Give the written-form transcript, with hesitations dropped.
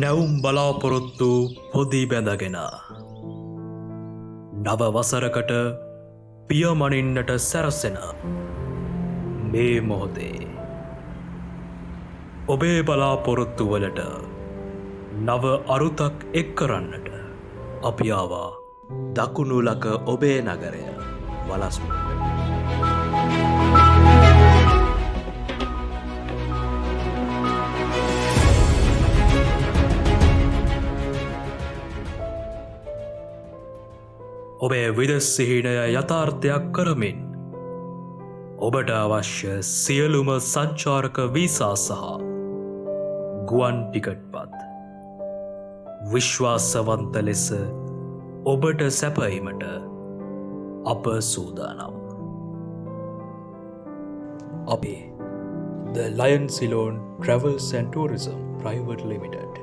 නැවුම් බලාපොරොත්තු පොදි බැඳගෙන නව වසරකට පියමනින්නට සැරසෙන මේ මොහොතේ ඔබේ බලාපොරොත්තු වලට නව අරුතක් එක් කරන්නට අපි ආවා දකුණුලක ඔබේ නගරය වලස්ම. ඔබේ විදෙස් සිහිනය යථාර්ථයක් කරමින් ඔබට අවශ්‍ය සියලුම සංචාරක වීසා සහ ගුවන් ටිකට්පත් විශ්වාසවන්ත ලෙස ඔබට සැපයීමට අප සූදානම්. අපි The Ceylon Travels and Tourism Private Limited